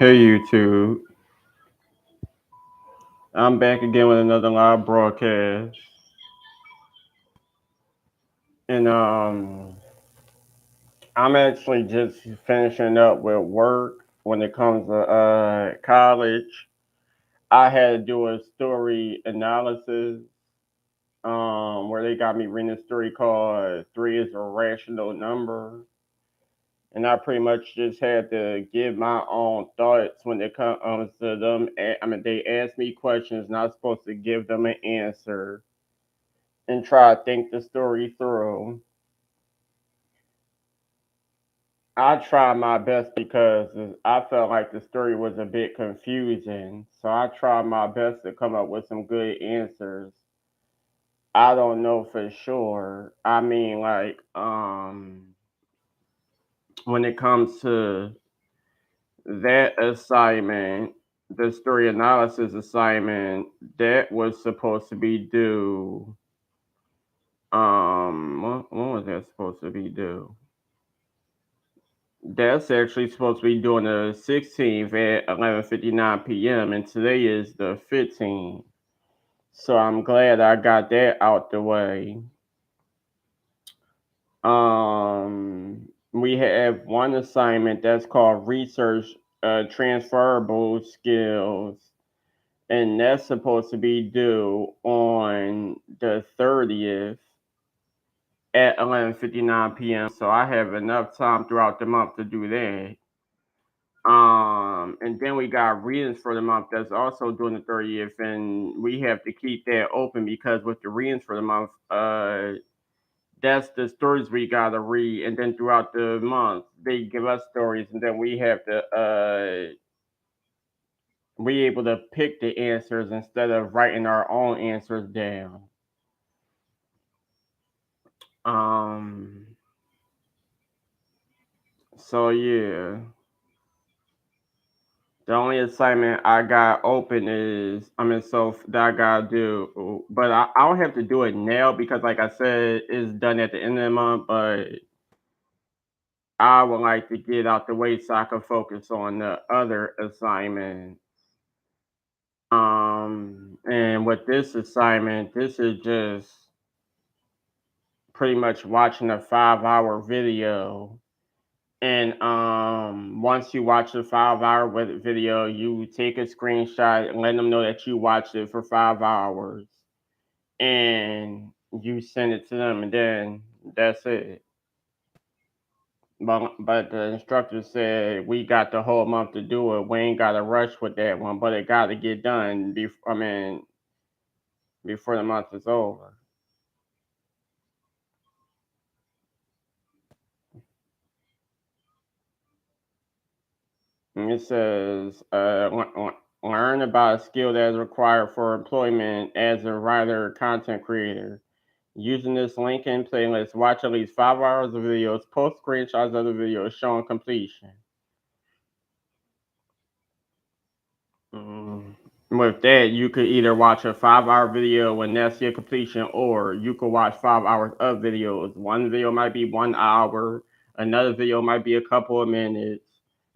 Hey YouTube, I'm back again with another live broadcast, and I'm actually just finishing up with work. When it comes to college, I had to do a story analysis, where they got me reading a story called "Three is a Rational Number," and I pretty much just had to give my own thoughts when it comes to them. I mean, they asked me questions, and I was supposed to give them an answer and try to think the story through. I tried my best because I felt like the story was a bit confusing. So I tried my best to come up with some good answers. I don't know for sure. I mean, like, when it comes to that assignment, the story analysis assignment, that was supposed to be due. When was that supposed to be due? That's actually supposed to be doing the 16th at 11:59 p.m. and today is the 15th. So I'm glad I got that out the way. We have one assignment that's called research transferable skills, and that's supposed to be due on the 30th at 11:59 p.m. So I have enough time throughout the month to do that. And then we got readings for the month that's also doing the 30th, and we have to keep that open because with the readings for the month, that's the stories we gotta read, and then throughout the month they give us stories, and then we have to we able to pick the answers instead of writing our own answers down. Um, so yeah. The only assignment I got open is, that I gotta do, but I don't have to do it now because, like I said, it's done at the end of the month. But I would like to get out the way so I can focus on the other assignment. And with this assignment, this is just pretty much watching a 5 hour video. And once you watch the 5 hour video, you take a screenshot and let them know that you watched it for 5 hours, and you send it to them, and then that's it. But the instructor said we got the whole month to do it. We ain't got to rush with that one, but it got to get done. Before the month is over. And it says, learn about a skill that is required for employment as a writer or content creator. Using this LinkedIn playlist, watch at least 5 hours of videos, post screenshots of the videos showing completion. Mm. With that, you could either watch a 5 hour video and that's your completion, or you could watch 5 hours of videos. One video might be 1 hour, another video might be a couple of minutes,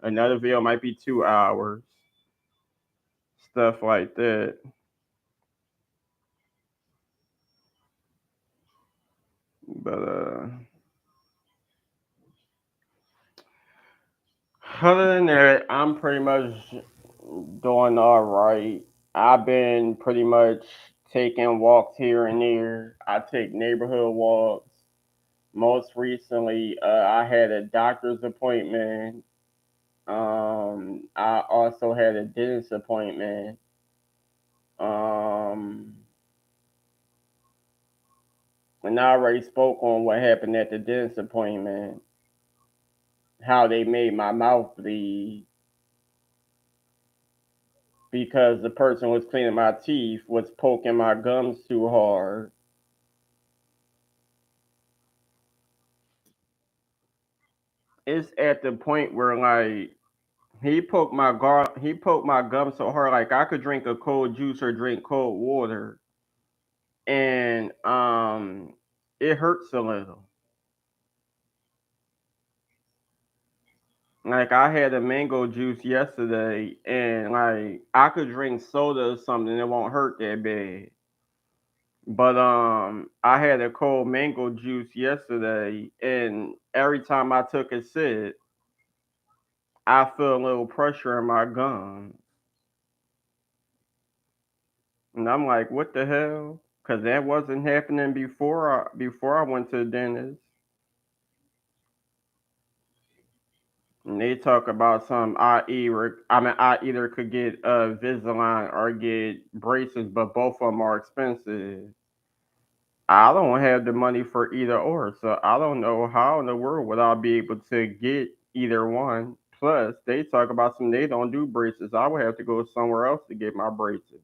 another video might be 2 hours, stuff like that. But other than that, I'm pretty much doing all right. I've been pretty much taking walks here and there. I take neighborhood walks. Most recently, I had a doctor's appointment. I also had a dentist appointment. Um, and I already spoke on what happened at the dentist appointment, how they made my mouth bleed because the person was cleaning my teeth was poking my gums too hard. It's at the point where like he poked my gum so hard like I could drink a cold juice or drink cold water, and it hurts a little. Like I had a mango juice yesterday, and like I could drink soda or something, it won't hurt that bad. But I had a cold mango juice yesterday, and every time I took a sip, I feel a little pressure in my gums, and I'm like, what the hell? Because that wasn't happening before I went to the dentist. And they talk about some I either could get Invisalign or get braces, but both of them are expensive. I don't have the money for either or, so I don't know how in the world would I be able to get either one. Plus, they talk about some they don't do braces. I would have to go somewhere else to get my braces.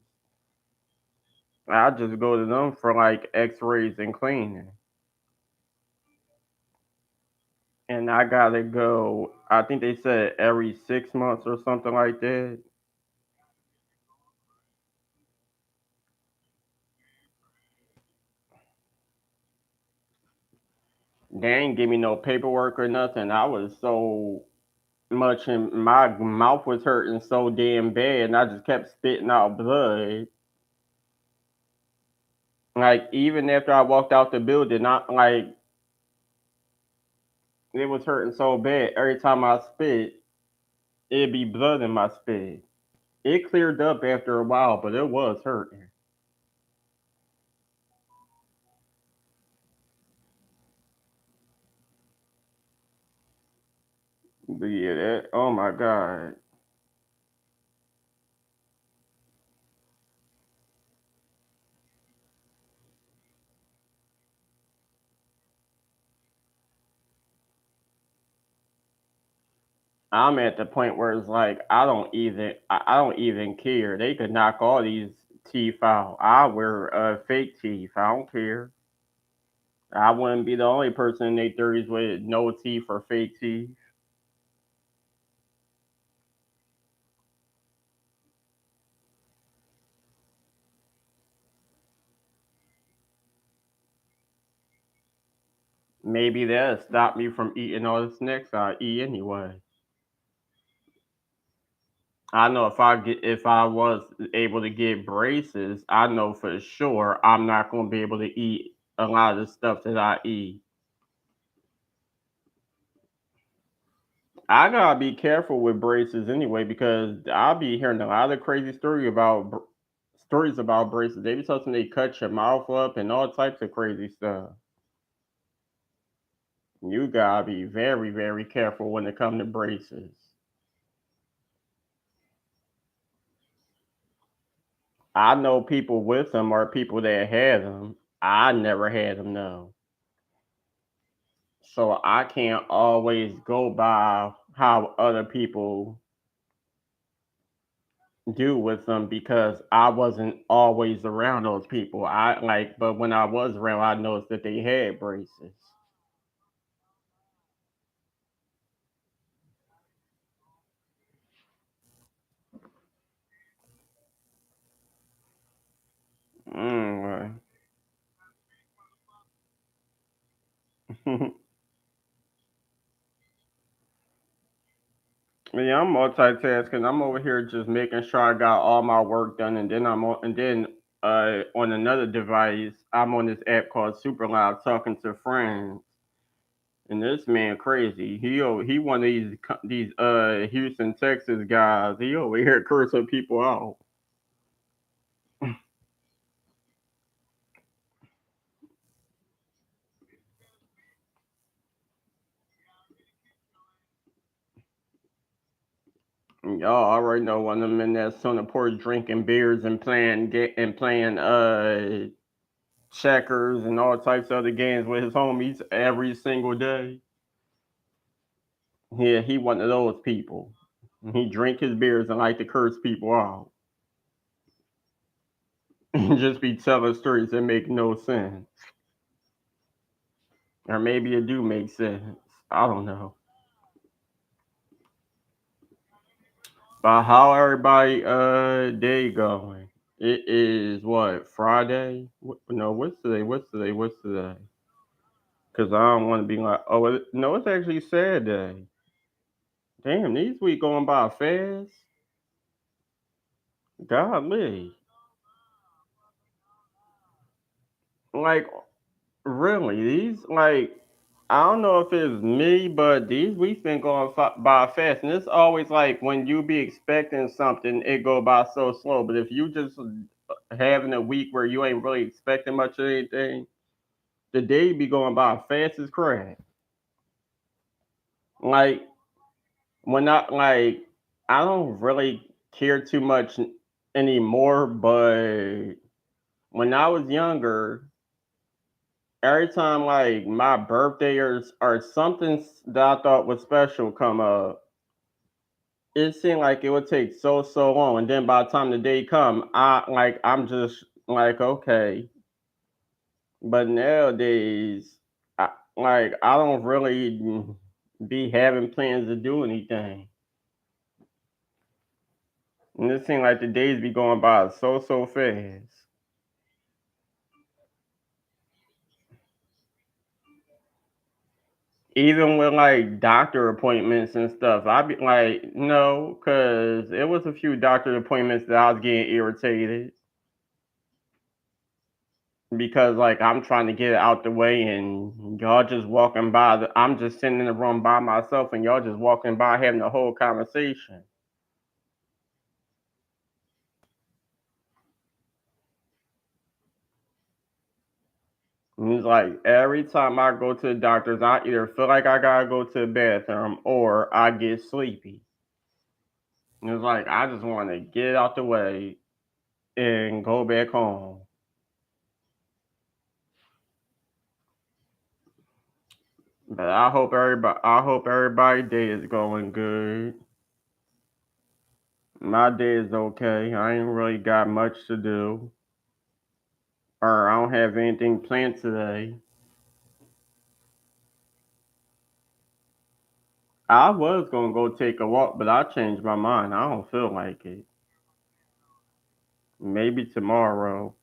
I just go to them for like X-rays and cleaning, and I gotta go. I think they said every 6 months or something like that. They ain't give me no paperwork or nothing. I was so much in my mouth was hurting so damn bad, and I just kept spitting out blood. Like even after I walked out the building, I like it was hurting so bad. Every time I spit, it'd be blood in my spit. It cleared up after a while, but it was hurting. But yeah, that oh my god. I'm at the point where it's like I don't even care. They could knock all these teeth out. I wear fake teeth. I don't care. I wouldn't be the only person in their 30s with no teeth or fake teeth. Maybe that'll stop me from eating all the snacks I eat anyway. I know if I was able to get braces, I know for sure I'm not gonna be able to eat a lot of the stuff that I eat. I gotta be careful with braces anyway because I'll be hearing a lot of crazy stories about braces. They be talking they cut your mouth up and all types of crazy stuff. You gotta be very, very careful when it comes to braces. I know people with them or people that had them. I never had them though. So I can't always go by how other people do with them because I wasn't always around those people. But when I was around, I noticed that they had braces. Mm. Yeah, I'm multitasking. I'm over here just making sure I got all my work done, and then on another device, I'm on this app called Super Live talking to friends. And this man crazy. He one of these Houston, Texas guys. He over here cursing people out. Y'all already know one of them in that Center Port drinking beers and playing checkers and all types of other games with his homies every single day. Yeah, he one of those people. He drink his beers and like to curse people out. And just be telling stories that make no sense. Or maybe it do make sense. I don't know. But how everybody day going? It is what, Friday? No, what's today? What's today? What's today? Because I don't want to be like, oh, no, it's actually Saturday. Damn, these week going by fast. Golly. Like, really, these, like, I don't know if it's me, but these weeks been going by fast. And it's always like when you be expecting something, it go by so slow. But if you just having a week where you ain't really expecting much of anything, the day be going by fast as crap. Like, when I don't really care too much anymore, but when I was younger, every time like my birthday or something that I thought was special come up, it seemed like it would take so long, and then by the time the day come, I'm just like okay. But nowadays, I don't really be having plans to do anything, and it seems like the days be going by so fast. Even with like doctor appointments and stuff, I'd be like, no, because it was a few doctor appointments that I was getting irritated because like I'm trying to get it out the way and y'all just walking by. I'm just sitting in the room by myself and y'all just walking by having a whole conversation. And it's like every time I go to the doctors, I either feel like I gotta go to the bathroom or I get sleepy. And it's like I just want to get it out the way and go back home. But I hope everybody day is going good. My day is okay. I ain't really got much to do. Or I don't have anything planned today. I was gonna go take a walk, but I changed my mind. I don't feel like it. Maybe tomorrow.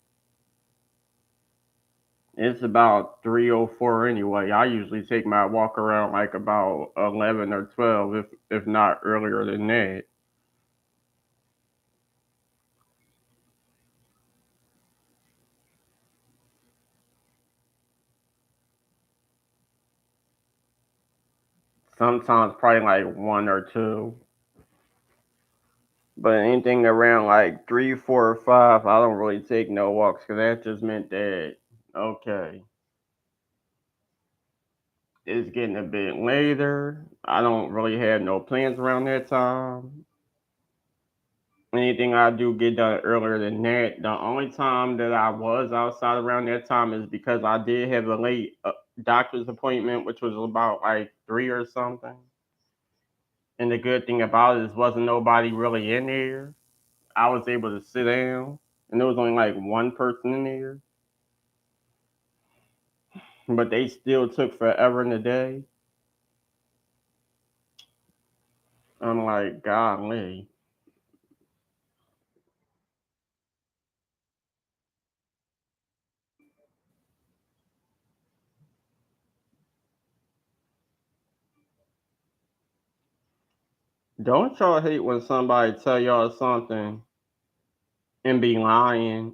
It's about 3:04 anyway. I usually take my walk around like about 11 or 12, if not earlier than that. Sometimes probably like 1 or 2. But anything around like 3, 4, or 5, I don't really take no walks because that just meant that okay, it's getting a bit later. I don't really have no plans around that time. Anything I do get done earlier than that. The only time that I was outside around that time is because I did have a late doctor's appointment, which was about like 3 or something. And the good thing about it is wasn't nobody really in there. I was able to sit down, and there was only like one person in there. But they still took forever in the day. I'm like, golly. Don't y'all hate when somebody tell y'all something and be lying,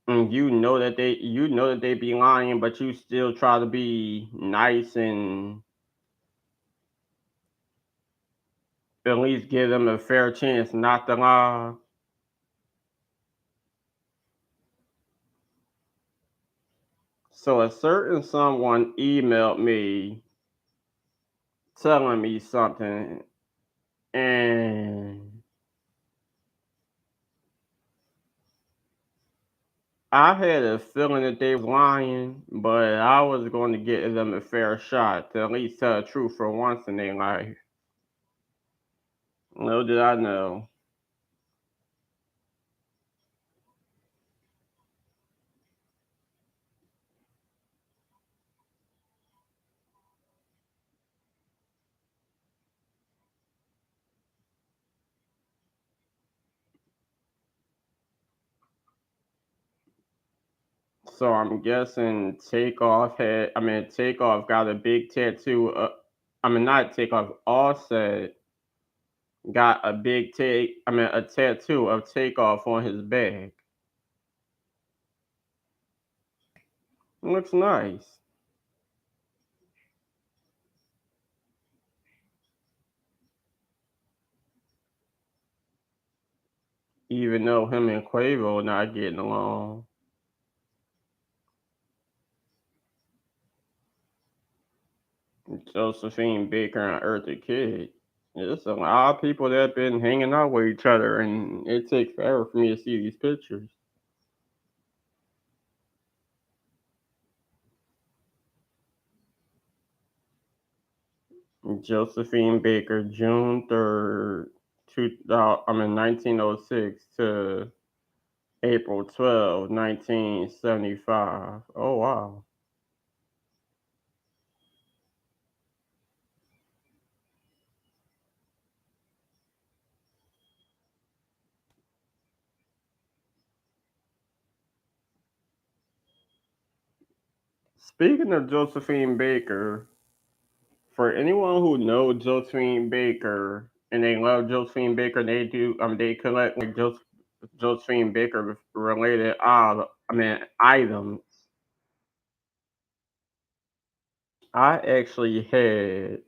and you know that they be lying, but you still try to be nice and at least give them a fair chance not to lie. So a certain someone emailed me telling me something, and I had a feeling that they was lying, but I was going to give them a fair shot to at least tell the truth for once in their life. Little did I know. So I'm guessing Takeoff got a big tattoo. I mean not Takeoff, Offset got a big take. I mean a tattoo of Takeoff on his back. Looks nice. Even though him and Quavo not getting along. Josephine Baker and Eartha Kitt. There's a lot of people that been hanging out with each other, and it takes forever for me to see these pictures. Josephine Baker, June 3rd, 1906 to April 12th, 1975. Oh wow. Speaking of Josephine Baker, for anyone who knows Josephine Baker and they love Josephine Baker, they collect like Josephine Baker related items. I actually had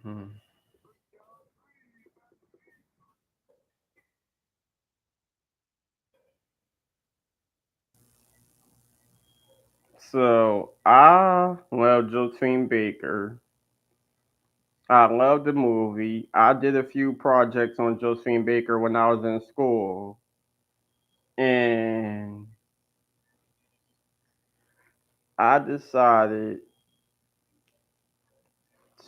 hmm, so I love Josephine Baker. I love the movie. I did a few projects on Josephine Baker when I was in school, and I decided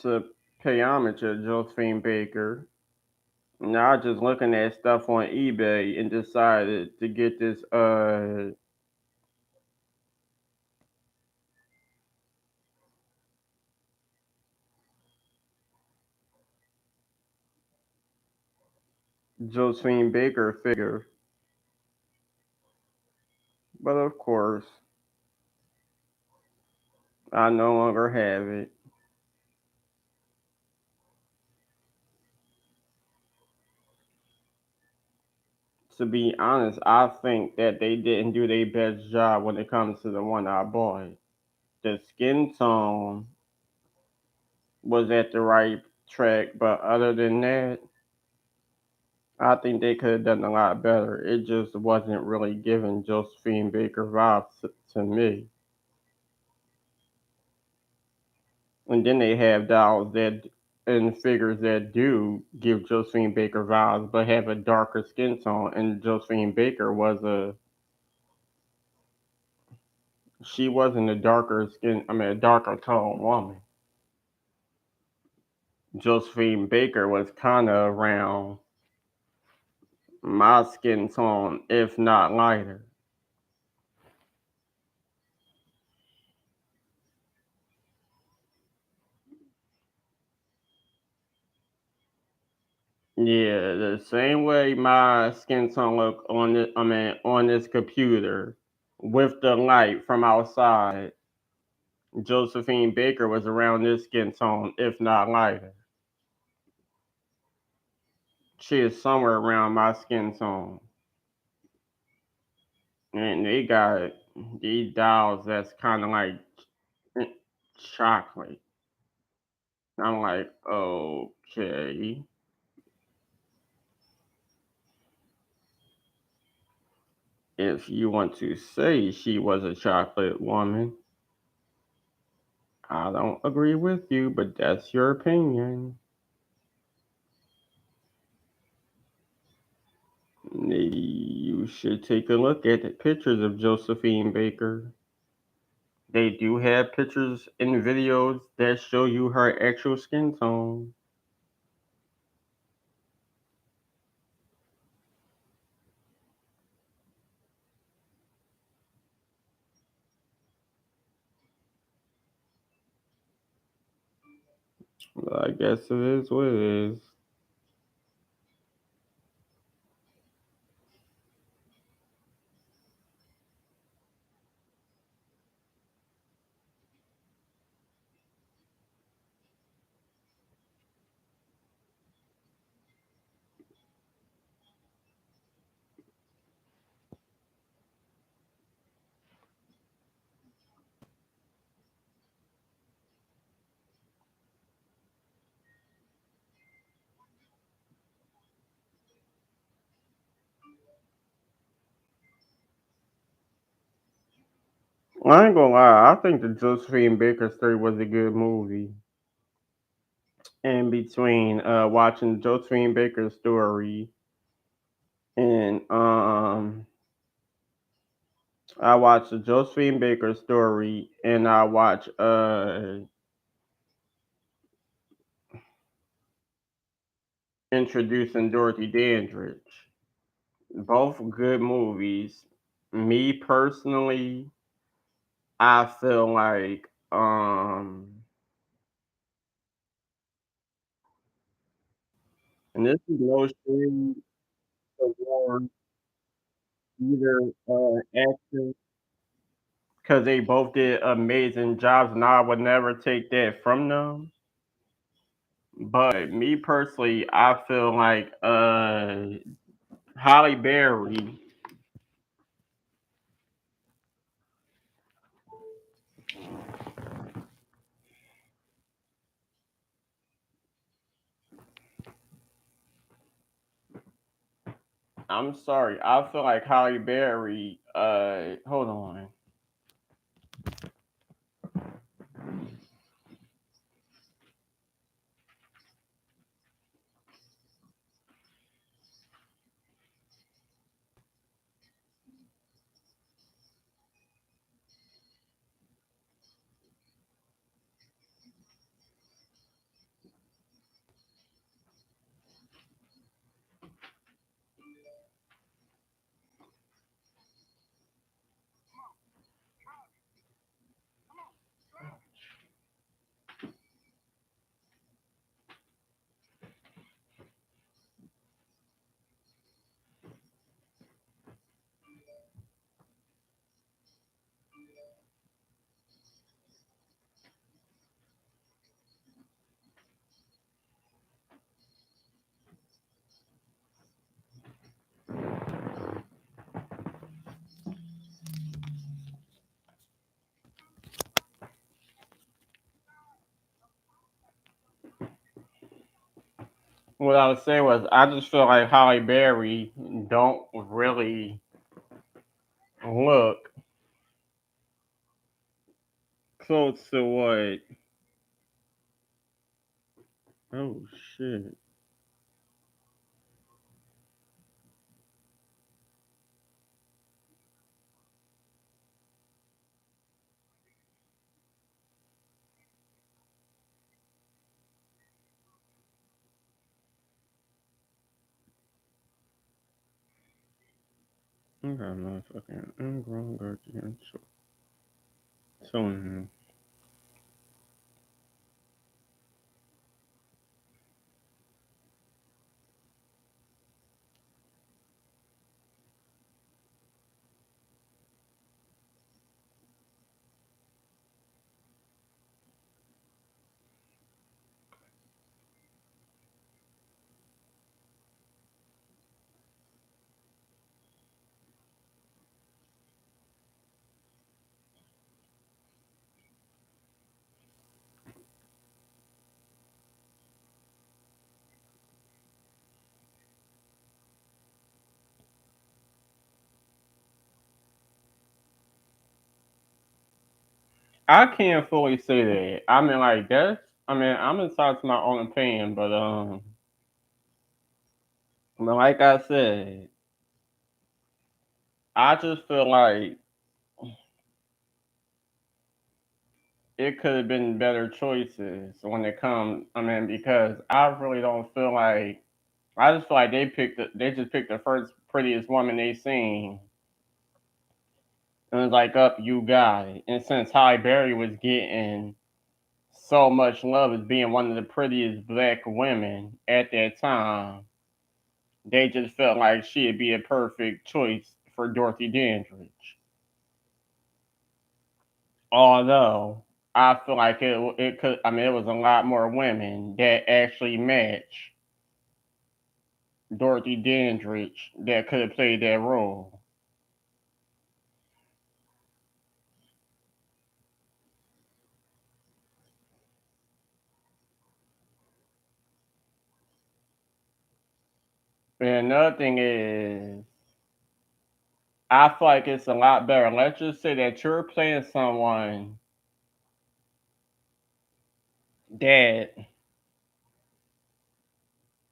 to pay homage to Josephine Baker. Now I just looking at stuff on eBay and decided to get this Josephine Baker figure. But of course, I no longer have it. To be honest, I think that they didn't do their best job when it comes to the one I bought. The skin tone was at the right track, but other than that, I think they could have done a lot better. It just wasn't really giving Josephine Baker vibes to me. And then they have dolls that and figures that do give Josephine Baker vibes, but have a darker skin tone. And Josephine Baker she wasn't a a darker tone woman. Josephine Baker was kind of around my skin tone, if not lighter. Yeah, the same way my skin tone look on this computer with the light from outside. Josephine Baker was around this skin tone, if not lighter. She is somewhere around my skin tone. And they got these dolls that's kind of like chocolate. I'm like, okay. If you want to say she was a chocolate woman, I don't agree with you, but that's your opinion. Maybe you should take a look at the pictures of Josephine Baker. They do have pictures and videos that show you her actual skin tone. I guess it is what it is. I ain't gonna lie. I think the Josephine Baker story was a good movie. In between watching Josephine Baker's story and I watched the Josephine Baker story and I watched Introducing Dorothy Dandridge. Both good movies. Me personally, I feel like and this is no shade toward either actor because they both did amazing jobs and I would never take that from them. But me personally, I feel like Holly Berry. I'm sorry, I feel like Holly Berry. Hold on. What I was saying was, I just feel like Holly Berry don't really look close to what. Oh shit! I got motherfucking ingrown guardian. So I can't fully say that. I mean, like that's. I mean, I'm entitled to my own opinion, but like I said, I just feel like it could have been better choices when it comes. I mean, because I really don't feel like. I just feel like they just picked the first prettiest woman they seen, and it's like, up, you got it. And since Halle Berry was getting so much love as being one of the prettiest black women at that time, they just felt like she'd be a perfect choice for Dorothy Dandridge. Although I feel like it could, I mean, it was a lot more women that actually match Dorothy Dandridge that could have played that role. And another thing is, I feel like it's a lot better. Let's just say that you're playing someone that,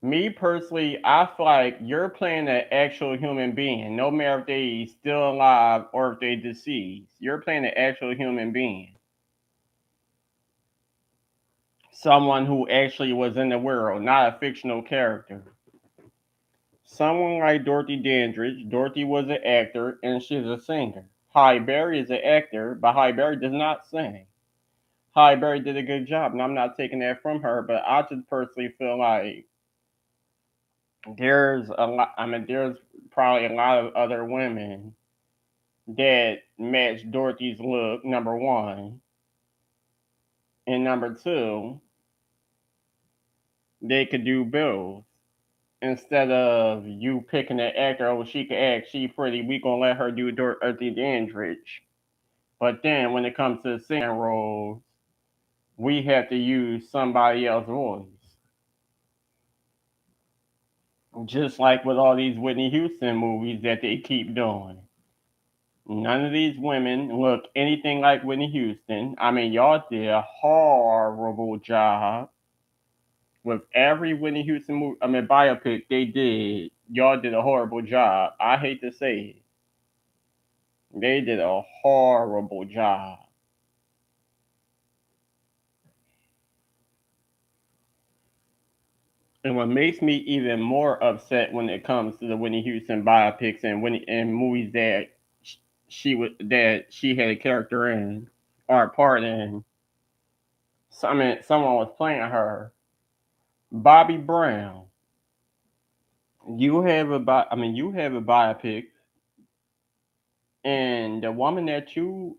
me personally, I feel like you're playing an actual human being, no matter if they still alive or if they deceased. You're playing an actual human being, someone who actually was in the world, not a fictional character. Someone like Dorothy Dandridge. Dorothy was an actor and she's a singer. Halle Berry is an actor, but Halle Berry does not sing. Halle Berry did a good job, and I'm not taking that from her, but I just personally feel like there's a lot. I mean, there's probably a lot of other women that match Dorothy's look. Number one, and number two, they could do both. Instead of you picking an actor, oh, she can act, she pretty, we gonna let her do Dorothy Dandridge. But then when it comes to singing roles, we have to use somebody else's voice. Just like with all these Whitney Houston movies that they keep doing. None of these women look anything like Whitney Houston. I mean, y'all did a horrible job with every Whitney Houston movie. I mean, biopic they did. Y'all did a horrible job. I hate to say it. They did a horrible job. And what makes me even more upset when it comes to the Whitney Houston biopics and movies that she had a character in or a part in. So, I mean, someone was playing her. Bobby Brown. You have a biopic, and the woman that you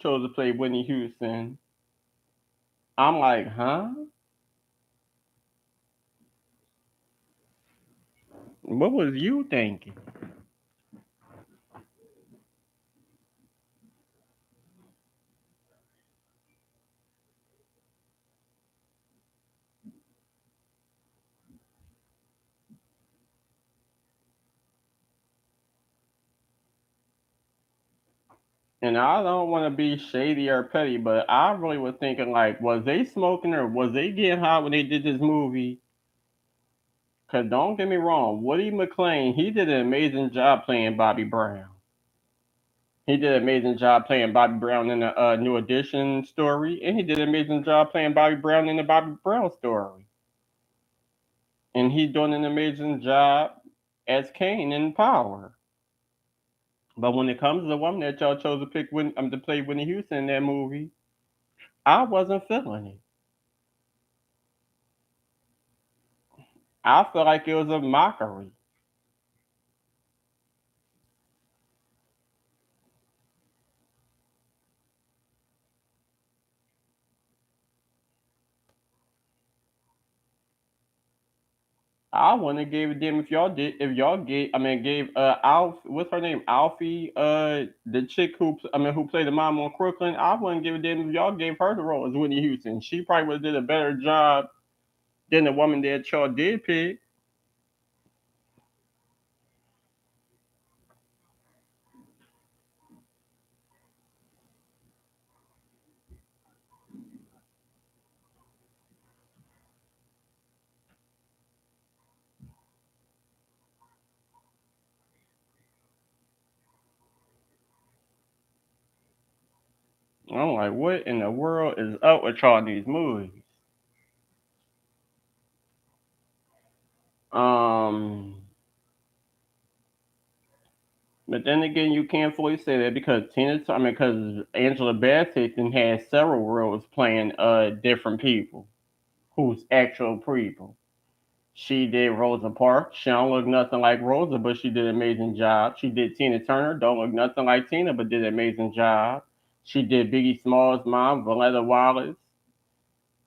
chose to play Whitney Houston. I'm like, huh? What was you thinking? And I don't want to be shady or petty, but I really was thinking like, was they smoking or was they getting high when they did this movie? Cause don't get me wrong, Woody McClain, he did an amazing job playing Bobby Brown. He did an amazing job playing Bobby Brown in the New Edition story, and he did an amazing job playing Bobby Brown in the Bobby Brown story. And he's doing an amazing job as Kane in Power. But when it comes to the woman that y'all chose to to play Whitney Houston in that movie, I wasn't feeling it. I felt like it was a mockery. I wouldn't have gave a damn if y'all gave Alf, what's her name, Alfie, the chick who played the mom on Crooklyn. I wouldn't give a damn if y'all gave her the role as Whitney Houston. She probably would have did a better job than the woman that y'all did pick. I'm like, what in the world is up with y'all in these movies? Um, but then again, you can't fully say that because because Angela Bassett had several roles playing different people who's actual people. She did Rosa Parks. She don't look nothing like Rosa, but she did an amazing job. She did Tina Turner. Don't look nothing like Tina, but did an amazing job. She did Biggie Smalls' mom, Valletta Wallace.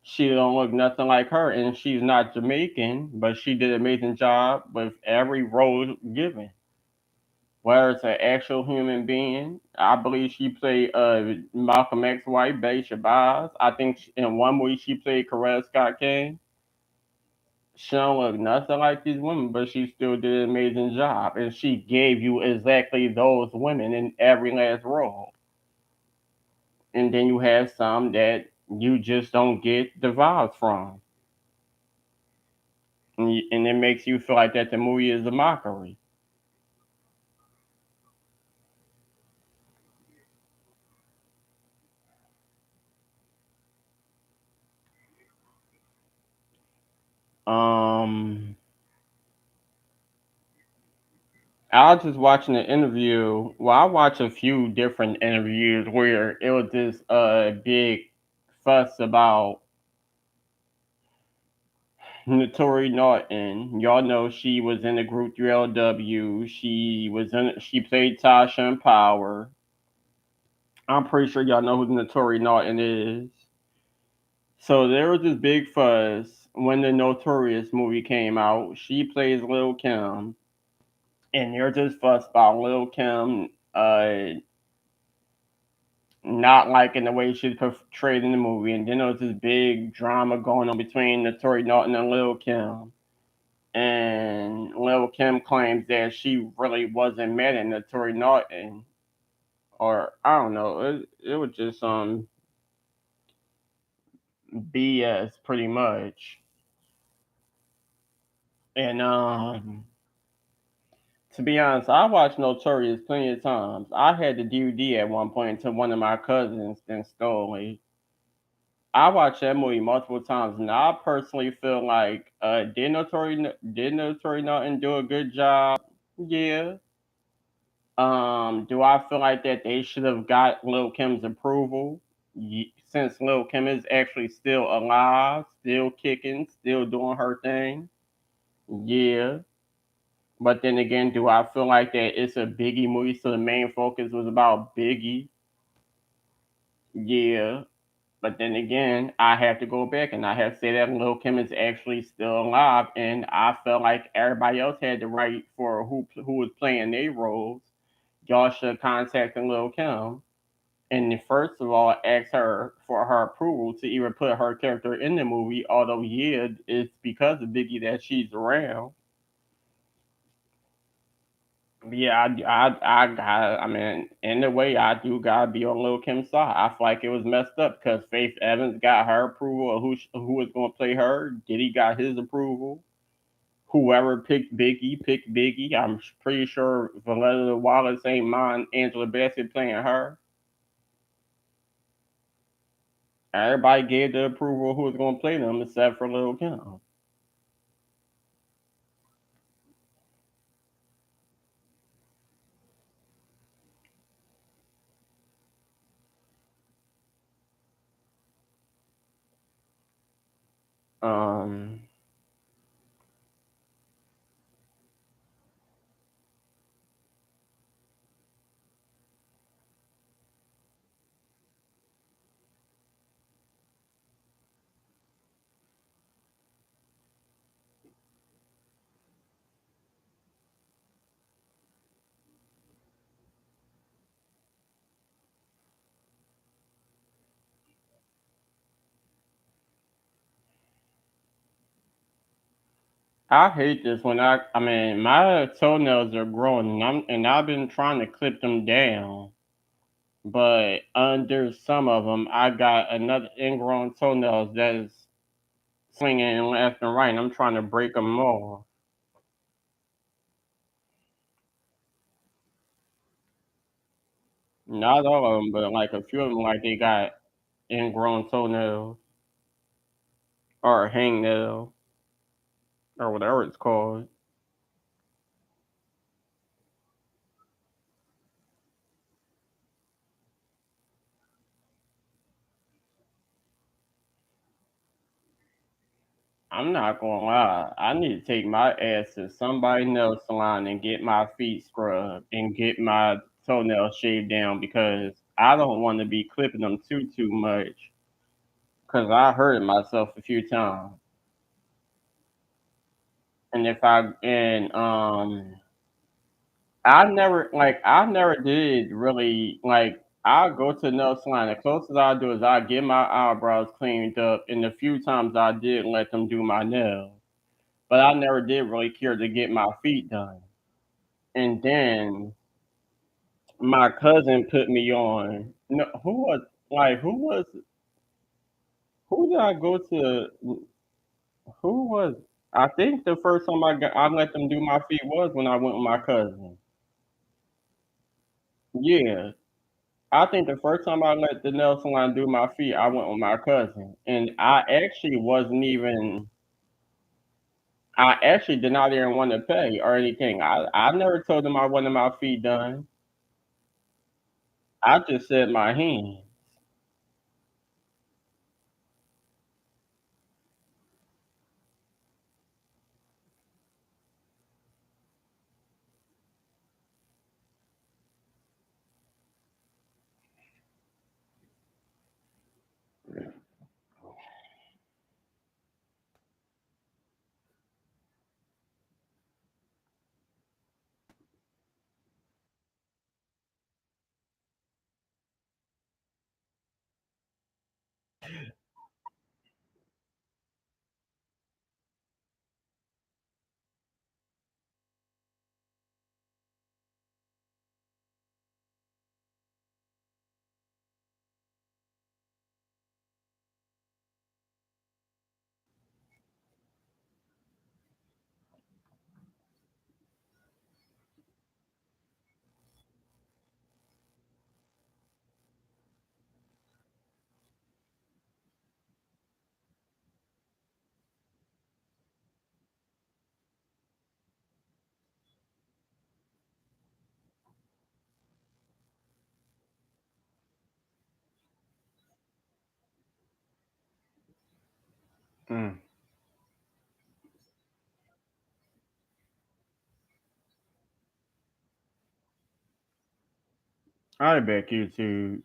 She don't look nothing like her, and she's not Jamaican, but she did an amazing job with every role given. Whether it's an actual human being, I believe she played Malcolm X wife, Betty Shabazz. I think in one movie she played Coretta Scott King. She don't look nothing like these women, but she still did an amazing job, and she gave you exactly those women in every last role. And then you have some that you just don't get the vibes from, and it makes you feel like that the movie is a mockery. Um, I was just watching an interview. Well, I watched a few different interviews where it was this big fuss about Notori Norton. Y'all know she was in the group 3LW. She played Tasha in Power. I'm pretty sure y'all know who Notori Norton is. So there was this big fuss when the Notorious movie came out. She plays Lil Kim, and there's this fuss about Lil Kim not liking the way she's portrayed in the movie. And then there was this big drama going on between Notori Norton and Lil Kim. And Lil Kim claims that she really wasn't mad at Notori Norton, or I don't know. It was just some BS, pretty much. And to be honest, I watched Notorious plenty of times. I had the DVD at one point until one of my cousins then stole it. I watched that movie multiple times, and I personally feel like did Notori Norton do a good job? Yeah. Do I feel like that they should have got Lil Kim's approval? Since Lil Kim is actually still alive, still kicking, still doing her thing? Yeah. But then again, do I feel like that it's a Biggie movie, so the main focus was about Biggie? Yeah. But then again, I have to go back and I have to say that Lil Kim is actually still alive, and I felt like everybody else had the right for who was playing their roles. Y'all should contact Lil Kim and first of all ask her for her approval to even put her character in the movie. Although yeah, it's because of Biggie that she's around. Yeah, I mean, in a way, I do gotta be on Lil Kim's side. I feel like it was messed up because Faith Evans got her approval of who was going to play her. Diddy got his approval. Whoever picked Biggie. I'm pretty sure Valencia Wallace ain't mind Angela Bassett playing her. Everybody gave the approval of who was going to play them except for Lil Kim. Um, I hate this when I mean my toenails are growing and I've been trying to clip them down, but under some of them I got another ingrown toenails that is swinging left and right. And I'm trying to break them off. Not all of them, but like a few of them, like they got ingrown toenails or hangnail or whatever it's called. I'm not gonna lie. I need to take my ass to somebody nail salon and get my feet scrubbed and get my toenails shaved down because I don't want to be clipping them too much. Cause I hurted myself a few times, and if I and I never did really like. I go to the nail salon. The closest I do is I get my eyebrows cleaned up, and the few times I did let them do my nails. but I never did really care to get my feet done. And then my cousin put me on. No, who did I go to? Who was? I think the first time I let them do my feet was when I went with my cousin. Yeah, I think the first time I let the nail salon do my feet, I went with my cousin, and I actually wasn't even. I actually did not even want to pay or anything. I never told them I wanted my feet done. I just said my hand. Mm. I bet you too.